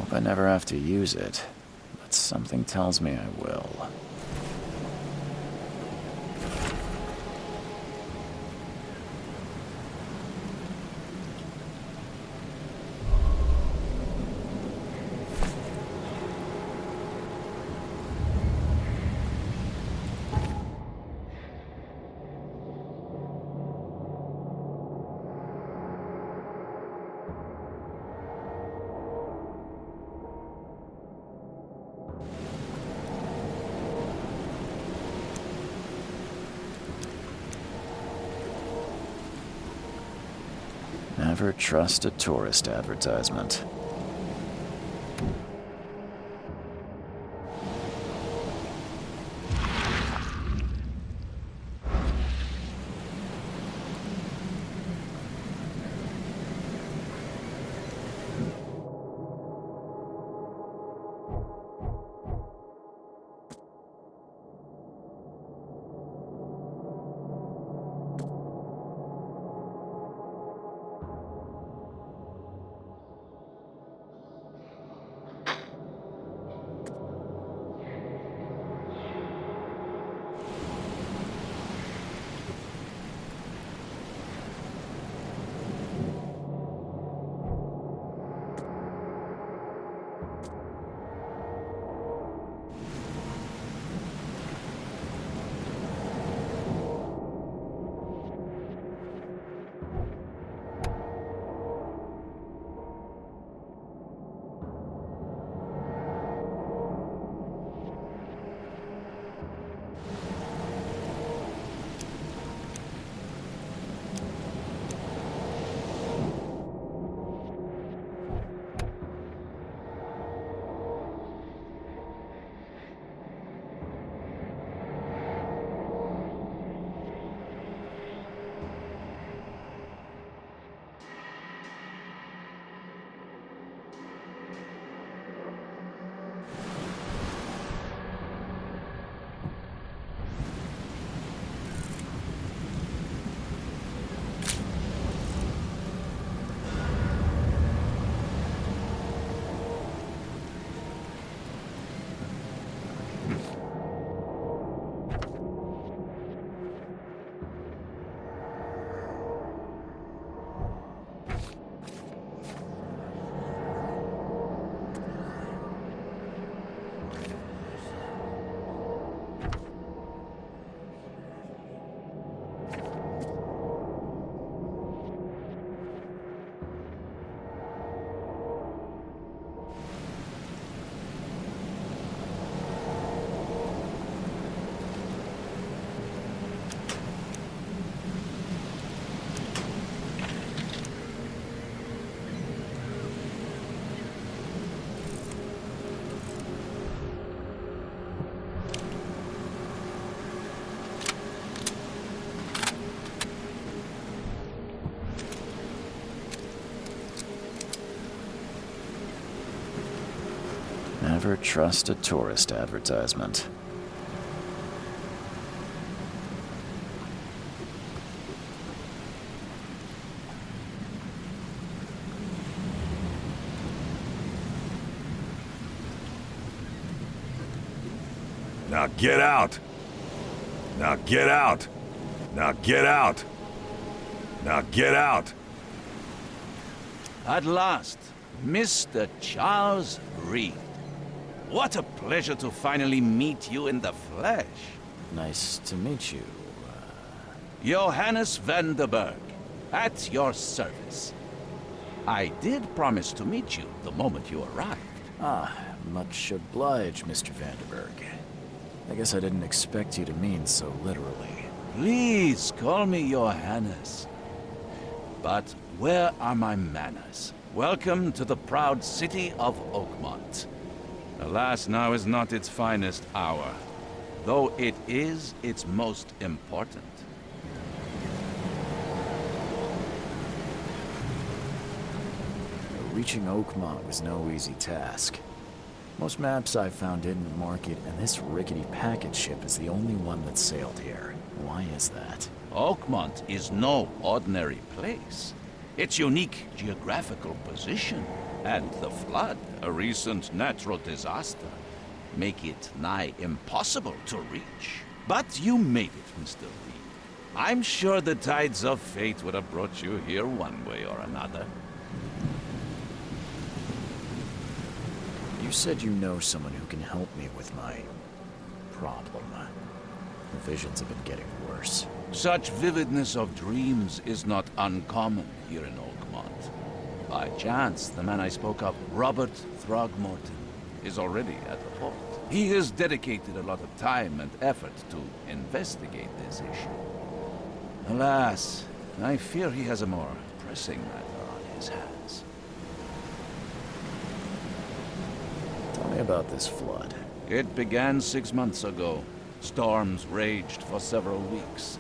Hope I never have to use it, but something tells me I will. Never trust a tourist advertisement. Never trust a tourist advertisement. Now get out! Now get out! Now get out! Now get out! At last, Mr. Charles Reed. What a pleasure to finally meet you in the flesh. Nice to meet you. Johannes van der Berg, at your service. I did promise to meet you the moment you arrived. Much obliged, Mr. Vanderberg. I guess I didn't expect you to mean so literally. Please call me Johannes. But where are my manners? Welcome to the proud city of Oakmont. Alas, now is not its finest hour, though it is its most important. Reaching Oakmont was no easy task. Most maps I found didn't mark it, and this rickety packet ship is the only one that sailed here. Why is that? Oakmont is no ordinary place. Its unique geographical position, and the flood, a recent natural disaster, make it nigh impossible to reach. But you made it, Mr. Reed. I'm sure the tides of fate would have brought you here one way or another. You said you know someone who can help me with my problem. The visions have been getting worse. Such vividness of dreams is not uncommon here in Oakmont. By chance, the man I spoke of, Robert Throgmorton, is already at the port. He has dedicated a lot of time and effort to investigate this issue. Alas, I fear he has a more pressing matter on his hands. Tell me about this flood. It began 6 months ago. Storms raged for several weeks,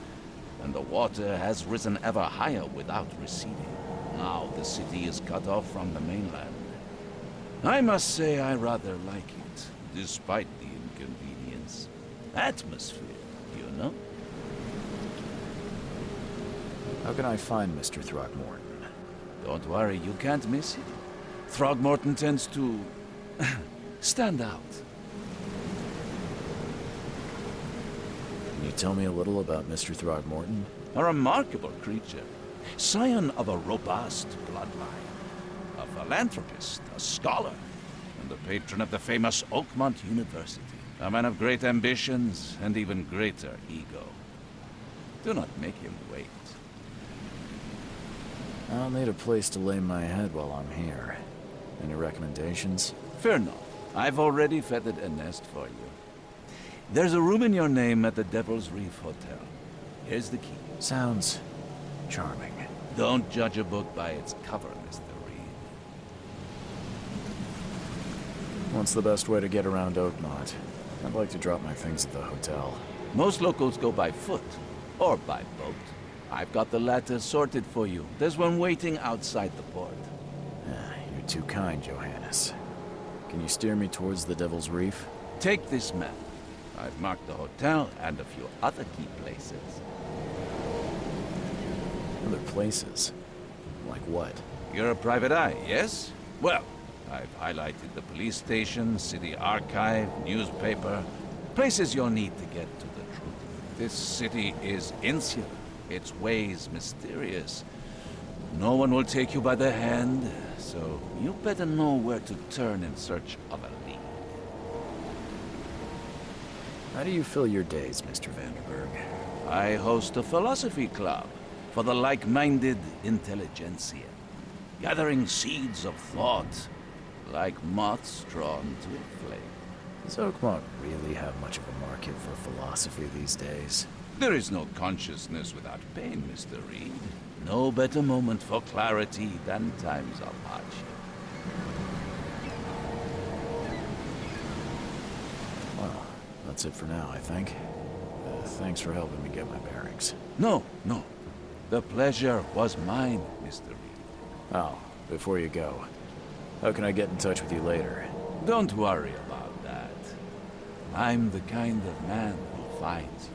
and the water has risen ever higher without receding. Now the city is cut off from the mainland. I must say I rather like it, despite the inconvenience. Atmosphere, you know? How can I find Mr. Throgmorton? Don't worry, you can't miss him. Throgmorton tends to stand out. Can you tell me a little about Mr. Throgmorton? A remarkable creature. Scion of a robust bloodline. A philanthropist, a scholar, and the patron of the famous Oakmont University. A man of great ambitions and even greater ego. Do not make him wait. I'll need a place to lay my head while I'm here. Any recommendations? Fear not. I've already feathered a nest for you. There's a room in your name at the Devil's Reef Hotel. Here's the key. Sounds charming. Don't judge a book by its cover, Mr. Reed. What's the best way to get around Oakmont? I'd like to drop my things at the hotel. Most locals go by foot, or by boat. I've got the latter sorted for you. There's one waiting outside the port. You're too kind, Johannes. Can you steer me towards the Devil's Reef? Take this map. I've marked the hotel and a few other key places. Other places? Like what? You're a private eye, yes? Well, I've highlighted the police station, city archive, newspaper, places you'll need to get to the truth. This city is insular, its ways mysterious. No one will take you by the hand, so you better know where to turn in search of a lead. How do you fill your days, Mr. Vanderberg? I host a philosophy club for the like-minded intelligentsia, gathering seeds of thought, like moths drawn to a flame. Does Oakmont really have much of a market for philosophy these days? There is no consciousness without pain, Mr. Reed. No better moment for clarity than times of hardship. Well, that's it for now, I think. Thanks for helping me get my bearings. No. The pleasure was mine, Mr. Reed. Oh, before you go, how can I get in touch with you later? Don't worry about that. I'm the kind of man who finds you.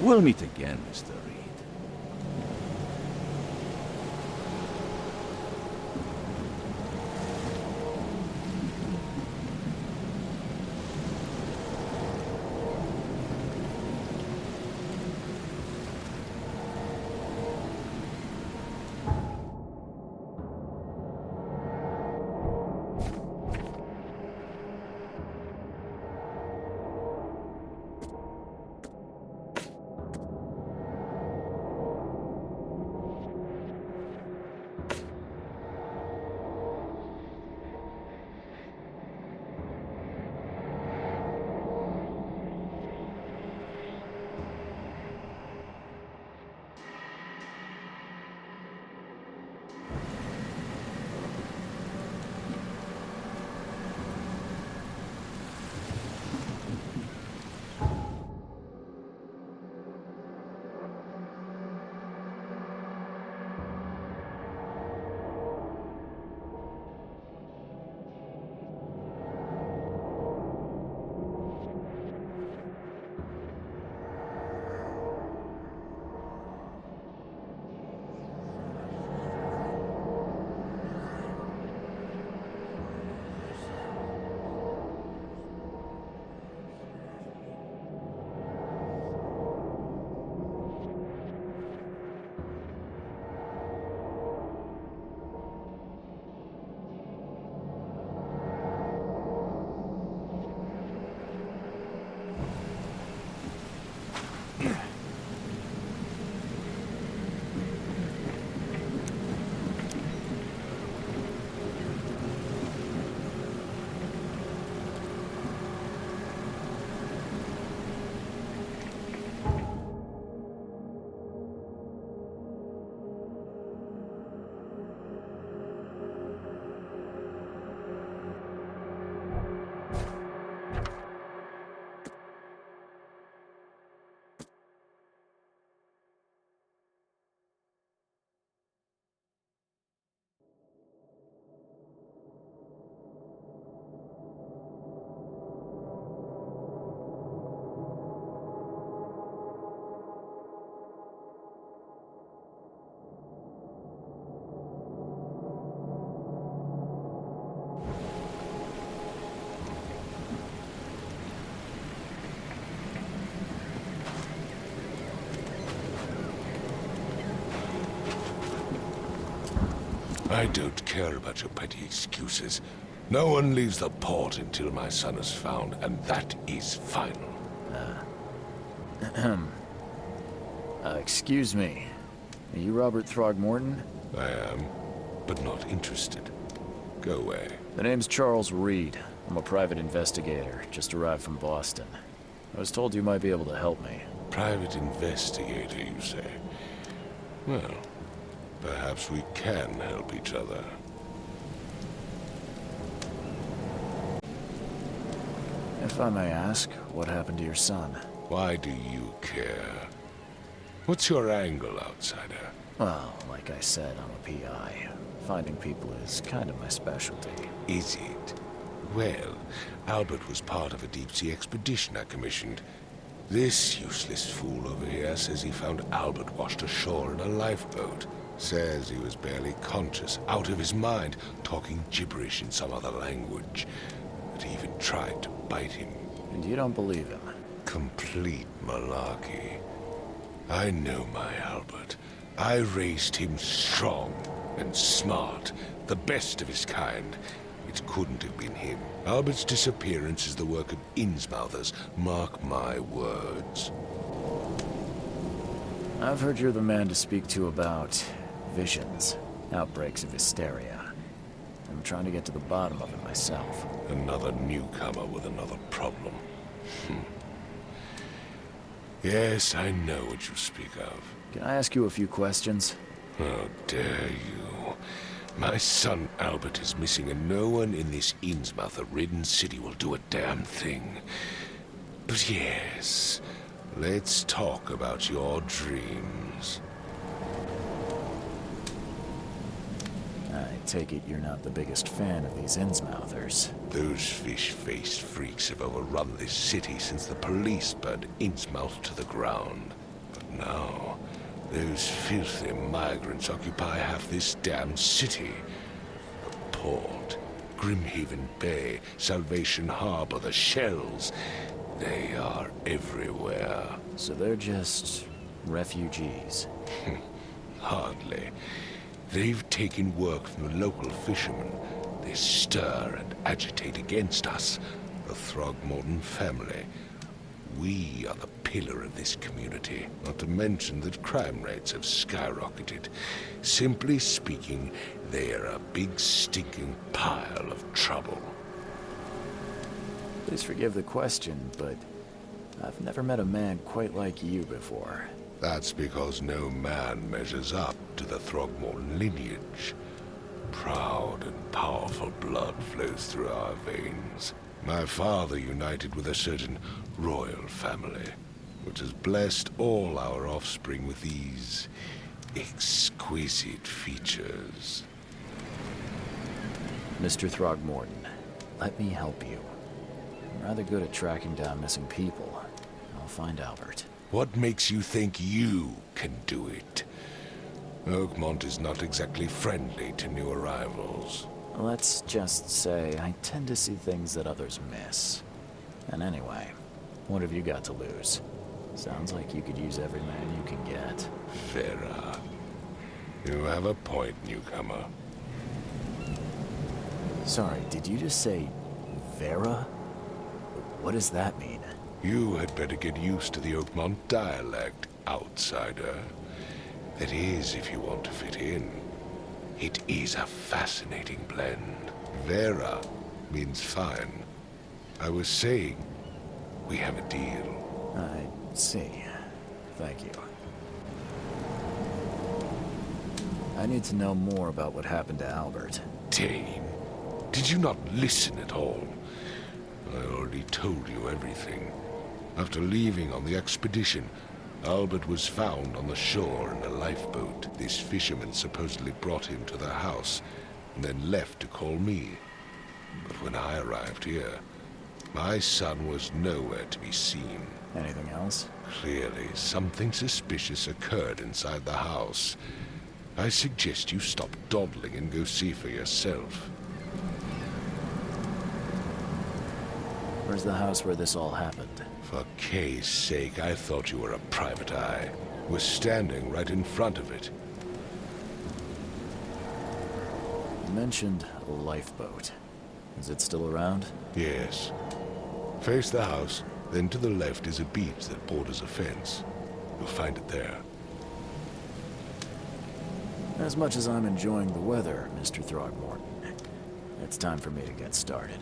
We'll meet again, Mr. Reed. I don't care about your petty excuses. No one leaves the port until my son is found, and that is final. Excuse me. Are you Robert Throgmorton? I am, but not interested. Go away. The name's Charles Reed. I'm a private investigator, just arrived from Boston. I was told you might be able to help me. Private investigator, you say? Well, perhaps we can help each other. If I may ask, what happened to your son? Why do you care? What's your angle, outsider? Well, like I said, I'm a PI. Finding people is kind of my specialty. Is it? Well, Albert was part of a deep-sea expedition I commissioned. This useless fool over here says he found Albert washed ashore in a lifeboat. Says he was barely conscious, out of his mind, talking gibberish in some other language. That he even tried to bite him. And you don't believe him? Complete malarkey. I know my Albert. I raised him strong and smart, the best of his kind. It couldn't have been him. Albert's disappearance is the work of Innsmouthers. Mark my words. I've heard you're the man to speak to about visions, outbreaks of hysteria. I'm trying to get to the bottom of it myself. Another newcomer with another problem. Yes, I know what you speak of. Can I ask you a few questions? How dare you? My son Albert is missing, and no one in this Innsmouther-ridden city will do a damn thing. But yes, let's talk about your dreams. I take it you're not the biggest fan of these Innsmouthers. Those fish-faced freaks have overrun this city since the police burned Innsmouth to the ground. now. Those filthy migrants occupy half this damn city. The port, Grimhaven Bay, Salvation Harbor, the shells. They are everywhere. So they're just refugees. Hardly. They've taken work from the local fishermen. They stir and agitate against us, the Throgmorton family. We are the pillar of this community, not to mention that crime rates have skyrocketed. Simply speaking, they are a big stinking pile of trouble. Please forgive the question, but I've never met a man quite like you before. That's because no man measures up to the Throgmorton lineage. Proud and powerful blood flows through our veins. My father united with a certain royal family, which has blessed all our offspring with these exquisite features. Mr. Throgmorton, let me help you. I'm rather good at tracking down missing people. I'll find Albert. What makes you think you can do it? Oakmont is not exactly friendly to new arrivals. Let's just say I tend to see things that others miss. And anyway, what have you got to lose? Sounds like you could use every man you can get. Vera. You have a point, newcomer. Sorry, did you just say Vera? What does that mean? You had better get used to the Oakmont dialect, outsider. That is, if you want to fit in. It is a fascinating blend. Vera means fine. I was saying, we have a deal. I see. Thank you. I need to know more about what happened to Albert. Dane, did you not listen at all? I already told you everything. After leaving on the expedition, Albert was found on the shore in a lifeboat. This fisherman supposedly brought him to the house, and then left to call me. But when I arrived here, my son was nowhere to be seen. Anything else? Clearly, something suspicious occurred inside the house. I suggest you stop dawdling and go see for yourself. Where's the house where this all happened? For Kay's sake, I thought you were a private eye. We're standing right in front of it. You mentioned a lifeboat. Is it still around? Yes. Face the house, then to the left is a beach that borders a fence. You'll find it there. As much as I'm enjoying the weather, Mr. Throgmorton, it's time for me to get started.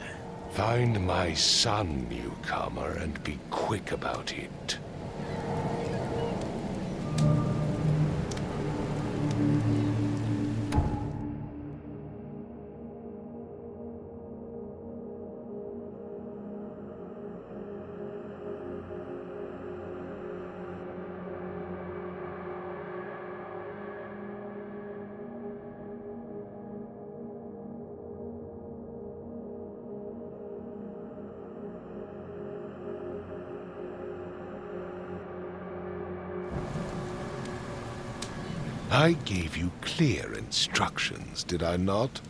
Find my son, newcomer, and be quick about it. I gave you clear instructions, did I not?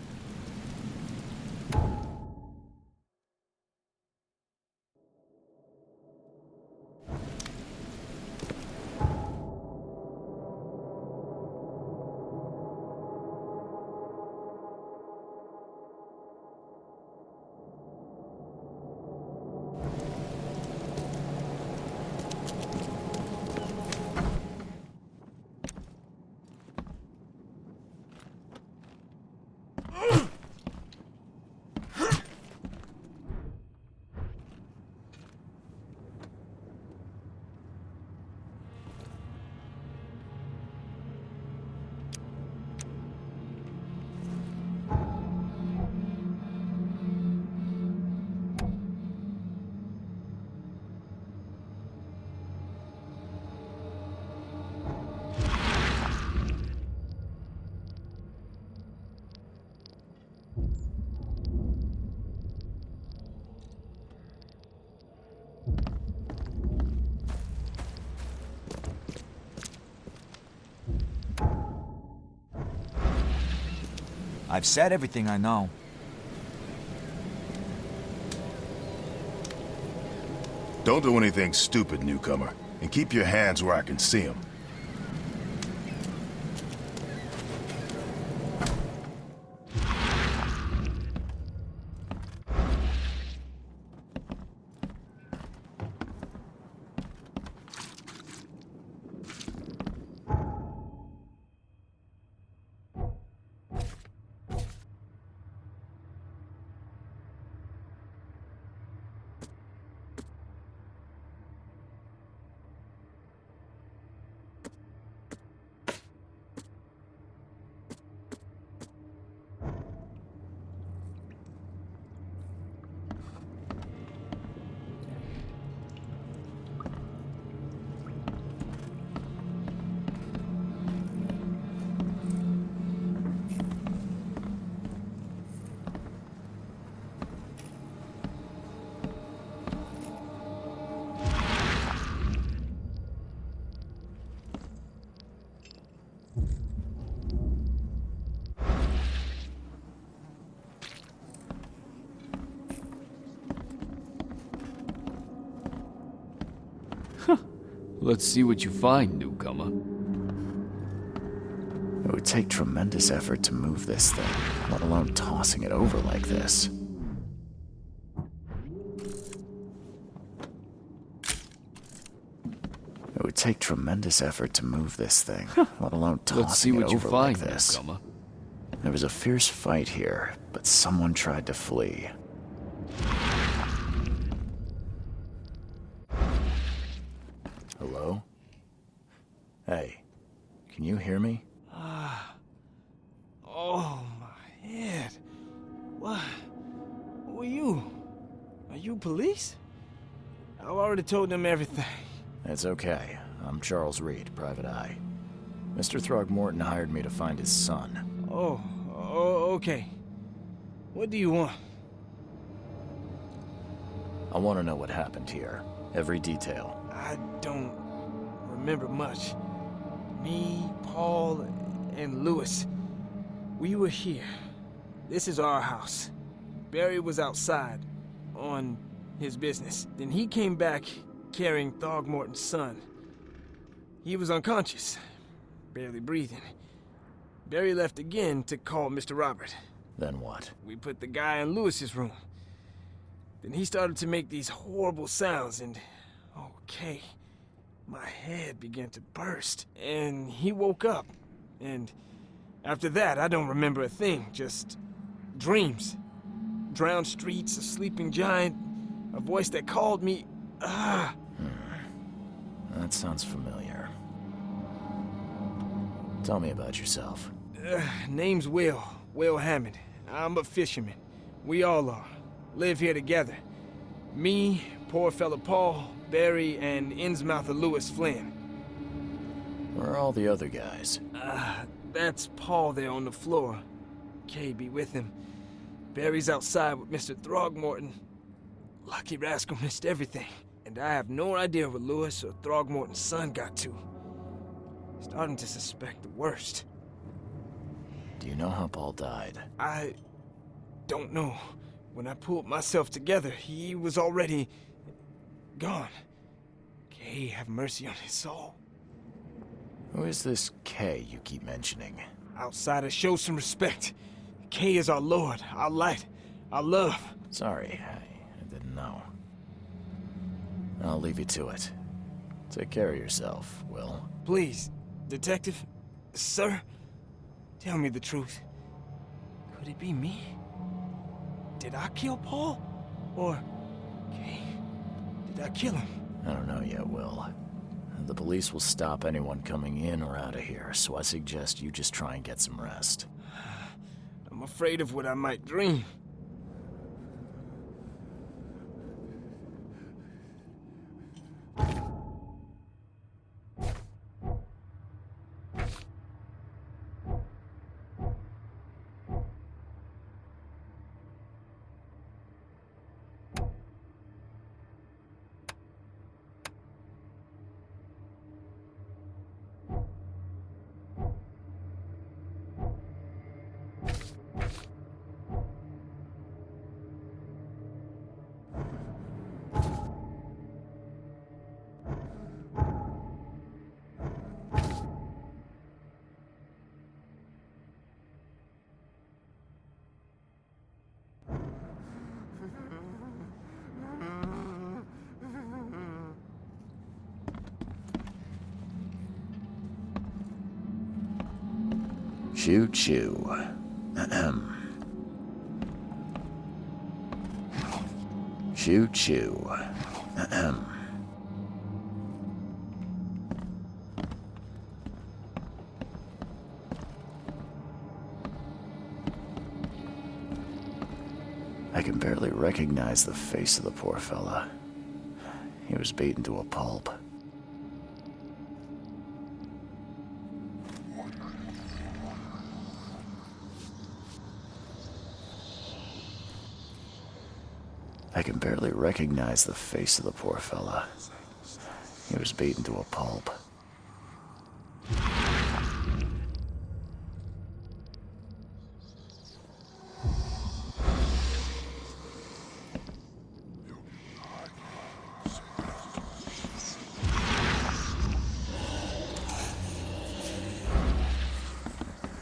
I've said everything I know. Don't do anything stupid, newcomer, and keep your hands where I can see them. Let's see what you find, newcomer. It would take tremendous effort to move this thing, let alone tossing it over like this. It would take tremendous effort to move this thing, let alone Let's see tossing it what you over find, like this. newcomer. There was a fierce fight here, but someone tried to flee. Hello? Hey, can you hear me? Oh, my head. What? Who are you? Are you police? I've already told them everything. It's okay. I'm Charles Reed, Private Eye. Mr. Throgmorton hired me to find his son. Oh, okay. What do you want? I want to know what happened here. Every detail. I don't remember much. Me, Paul, and Lewis, we were here. This is our house. Barry was outside, on his business. Then he came back carrying Throgmorton's son. He was unconscious, barely breathing. Barry left again to call Mr. Robert. Then what? We put the guy in Lewis's room. Then he started to make these horrible sounds and... okay. My head began to burst, and he woke up. And after that, I don't remember a thing, just dreams. Drowned streets, a sleeping giant, a voice that called me. That sounds familiar. Tell me about yourself. Name's Will Hammond. I'm a fisherman. We all are. Live here together. Me, poor fella Paul, Barry, and Innsmouth of Lewis Flynn. Where are all the other guys? That's Paul there on the floor. Kay be with him. Barry's outside with Mr. Throgmorton. Lucky rascal missed everything. And I have no idea where Lewis or Throgmorton's son got to. Starting to suspect the worst. Do you know how Paul died? I don't know. When I pulled myself together, he was already gone. Kay have mercy on his soul. Who is this Kay you keep mentioning? Outsiders, show some respect. Kay is our lord, our light, our love. Sorry, I didn't know. I'll leave you to it. Take care of yourself, Will. Please, detective, sir, tell me the truth. Could it be me? Did I kill Paul? Or, Kay, did I kill him? I don't know yet, Will. The police will stop anyone coming in or out of here, so I suggest you just try and get some rest. I'm afraid of what I might dream. Choo choo. Ahem. Choo choo. Ahem. I can barely recognize the face of the poor fella. He was beaten to a pulp. I can barely recognize the face of the poor fella. He was beaten to a pulp.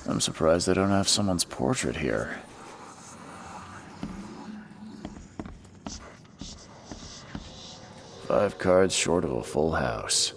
I'm surprised they don't have someone's portrait here. Five cards short of a full house.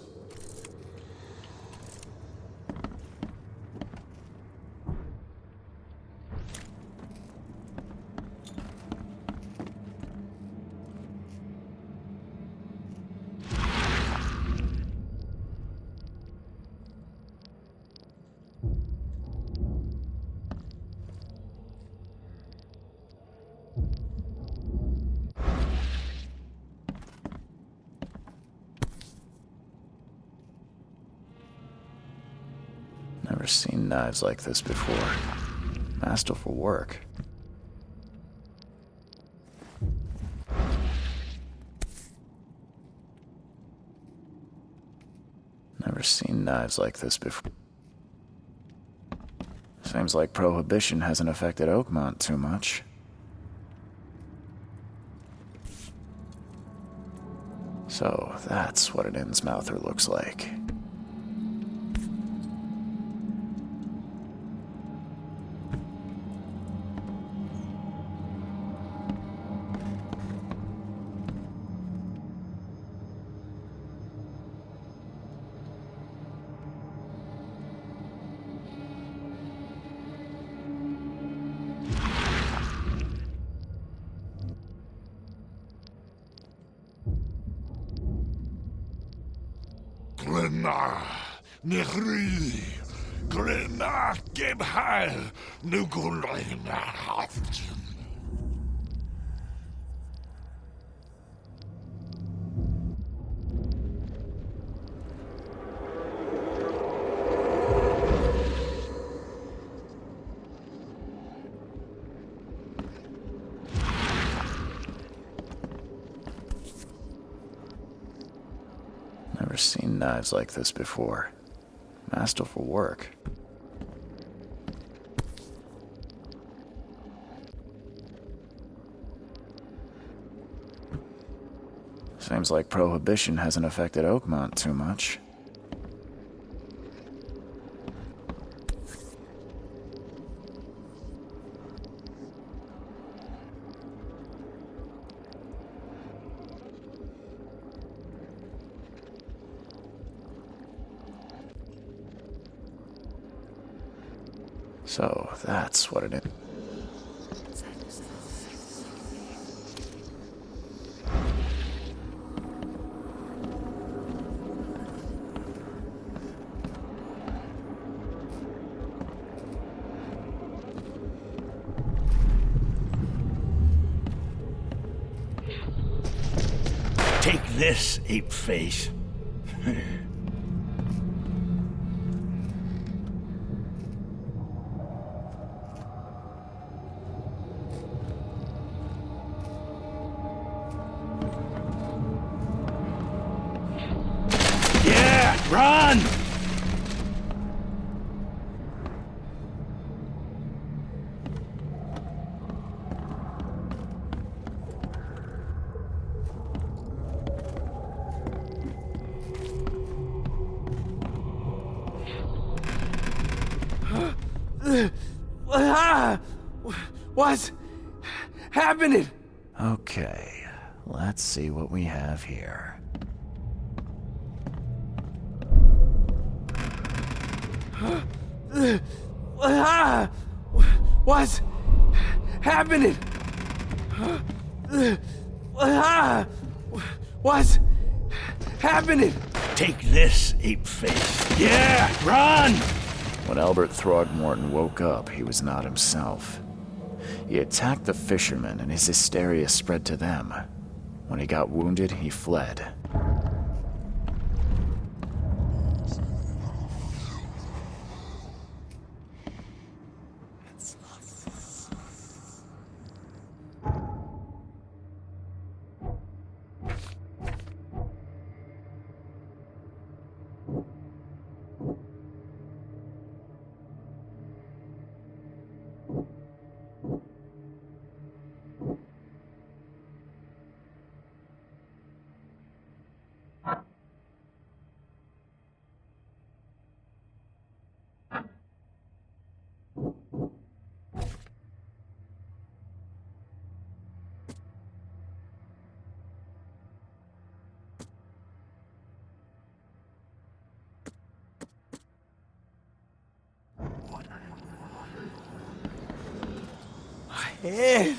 Never seen knives like this before. Masterful work. Never seen knives like this before. Seems like Prohibition hasn't affected Oakmont too much. So that's what an Innsmouther looks like. Glenna, Nehri, Glenna, Gebhal, Nugulina, Hafton. Never seen knives like this before. Masterful work. Seems like Prohibition hasn't affected Oakmont too much. So that's what it is. Take this, ape-face. Yeah, run! What's happening? Okay, let's see what we have here. What's happening? What's happening? Take this, ape face. Yeah, run! When Albert Throgmorton woke up, he was not himself. He attacked the fishermen, and his hysteria spread to them. When he got wounded, he fled. Head.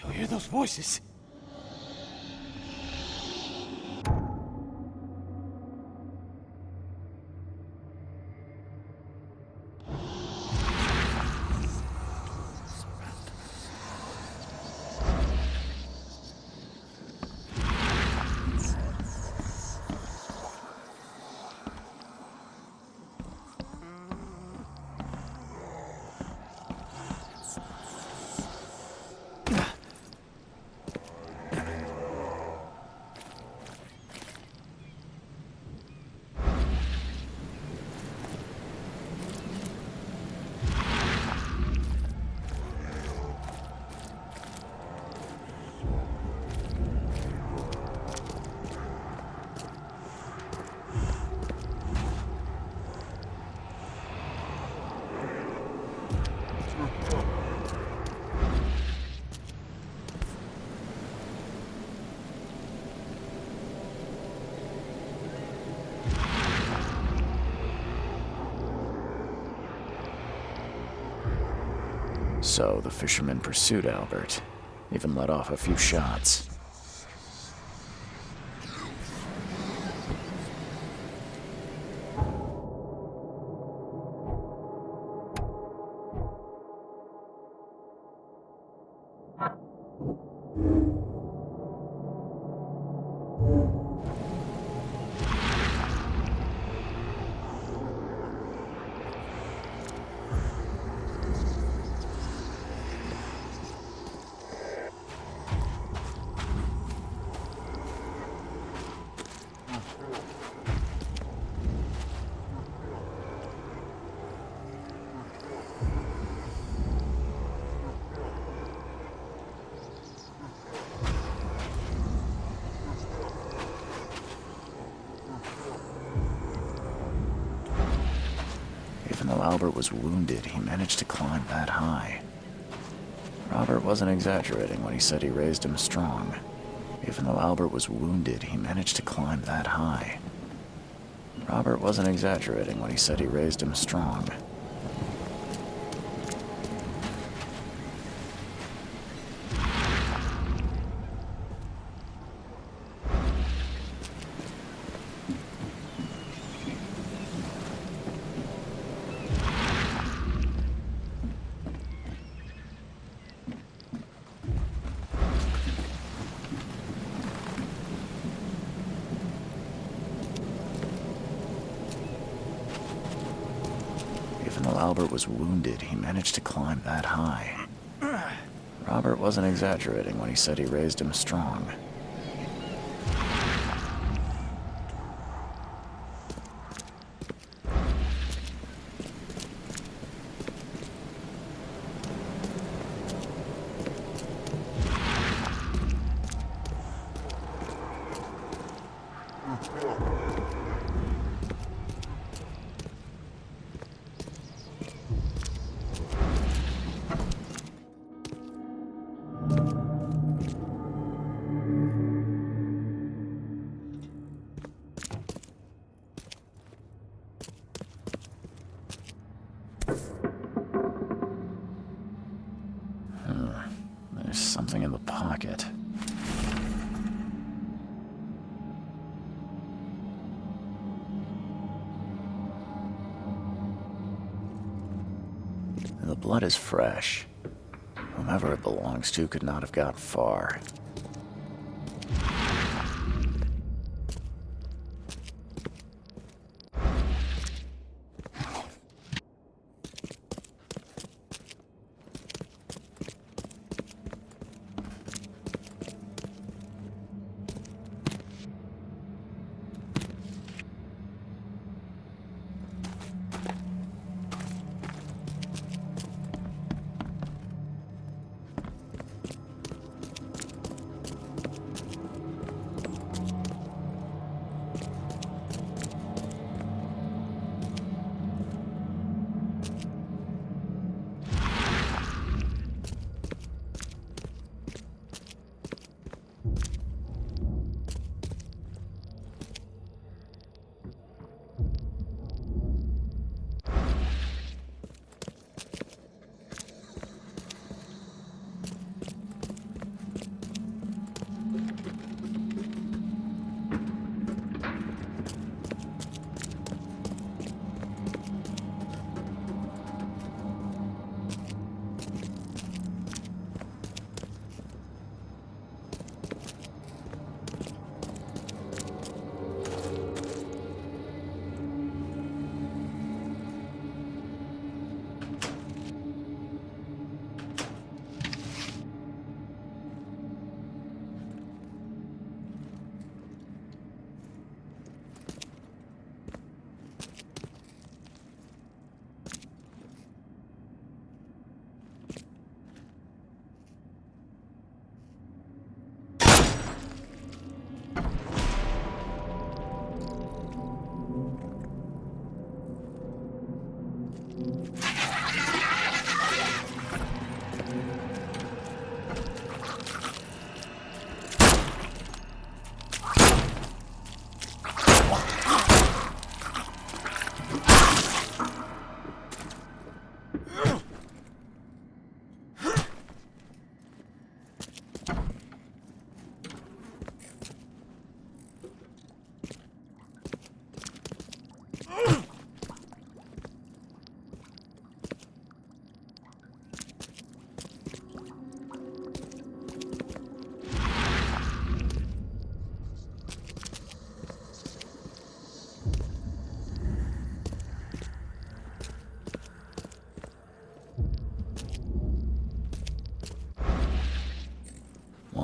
You hear those voices? So the fisherman pursued Albert, even let off a few shots. Even though Albert was wounded, he managed to climb that high. Robert wasn't exaggerating when he said he raised him strong. Even though Albert was wounded, he managed to climb that high. Robert wasn't exaggerating when he said he raised him strong. Even though Albert was wounded, he managed to climb that high. Robert wasn't exaggerating when he said he raised him strong. There's something in the pocket. The blood is fresh. Whomever it belongs to could not have got far.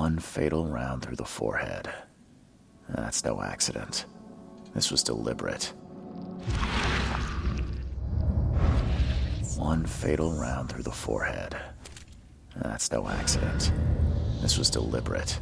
One fatal round through the forehead. That's no accident. This was deliberate. One fatal round through the forehead. That's no accident. This was deliberate.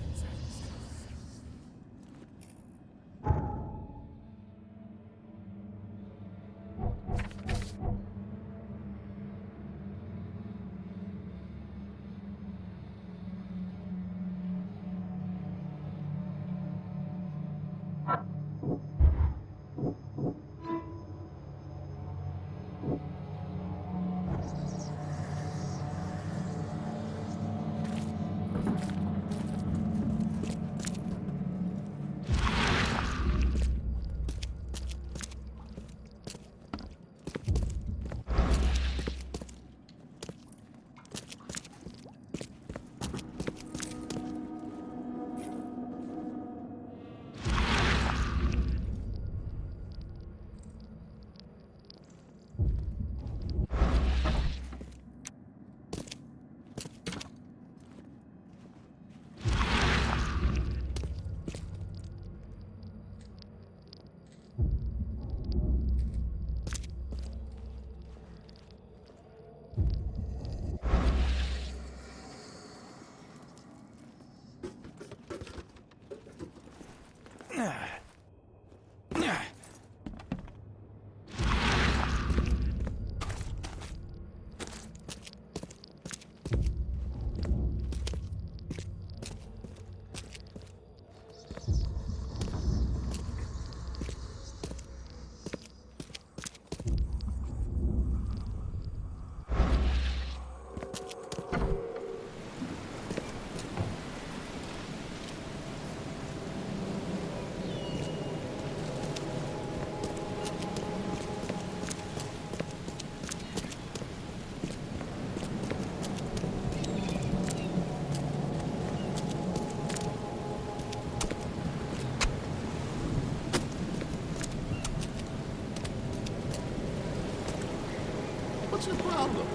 What's your problem?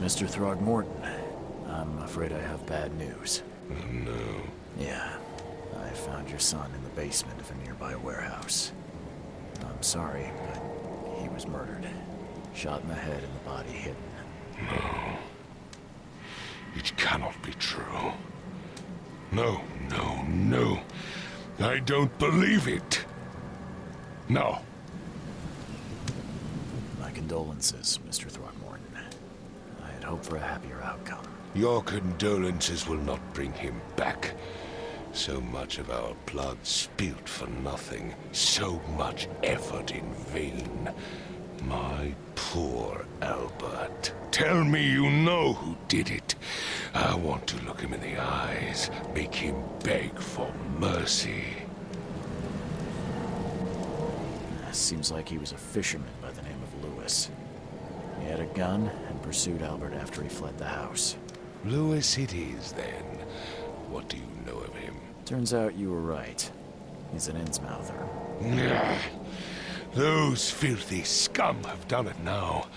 Mr. Throgmorton, I'm afraid I have bad news. Oh, no. Yeah, I found your son in the basement of a nearby warehouse. I'm sorry, but he was murdered. Shot in the head and the body hidden. No. It cannot be true. No, no, no. I don't believe it. No. My condolences, Mr. Throgmorton. I had hoped for a happier outcome. Your condolences will not bring him back. So much of our blood spilt for nothing. So much effort in vain. My poor Albert. Tell me you know who did it. I want to look him in the eyes, make him beg for mercy. Seems like he was a fisherman by the name of Lewis. He had a gun and pursued Albert after he fled the house. Lewis it is, then. What do you know of him? Turns out you were right. He's an Innsmouther. Nah. Those filthy scum have done it now.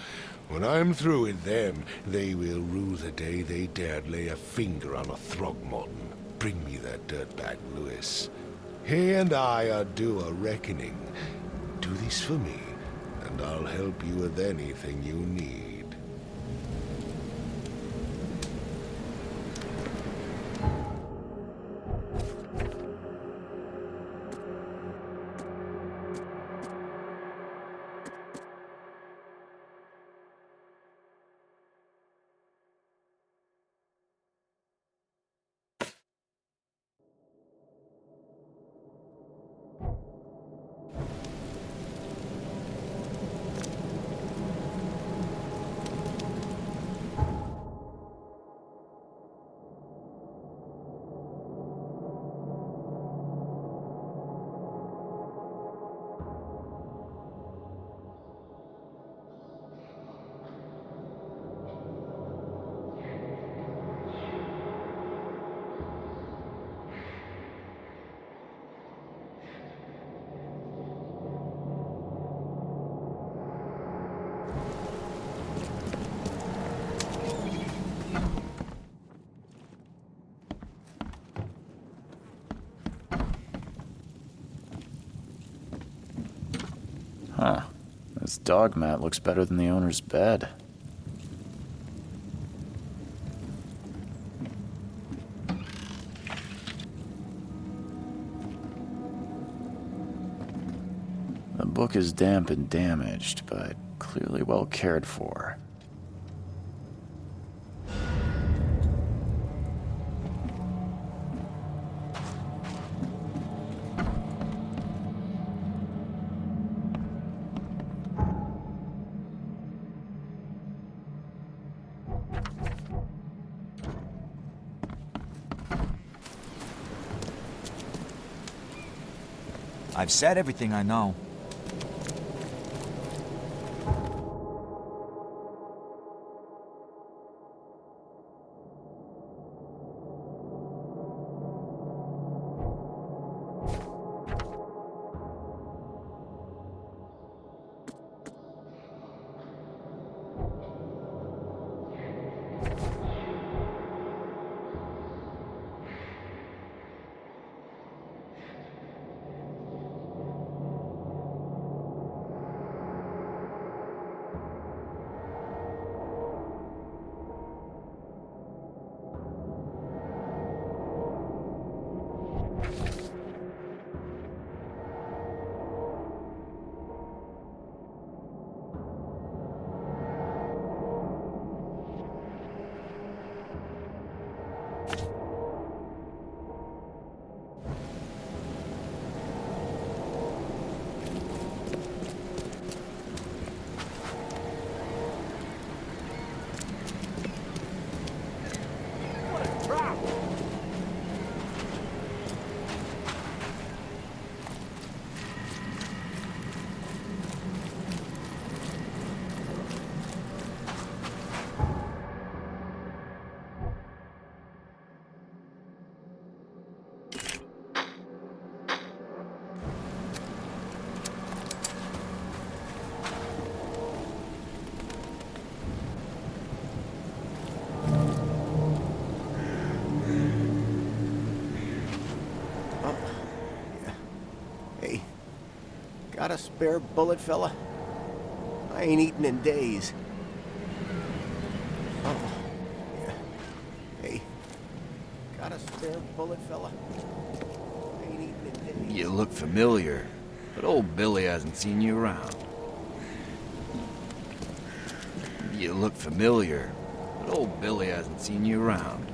When I'm through with them, they will rue the day they dared lay a finger on a Throgmorton. Bring me that dirtbag, Lewis. He and I are due a reckoning. Do this for me, and I'll help you with anything you need. Huh. This dog mat looks better than the owner's bed. The book is damp and damaged, but clearly well cared for. I've said everything I know. Got a spare bullet, fella? I ain't eaten in days. Oh, yeah. Hey, got a spare bullet, fella? I ain't eaten in days. You look familiar, but old Billy hasn't seen you around. You look familiar, but old Billy hasn't seen you around.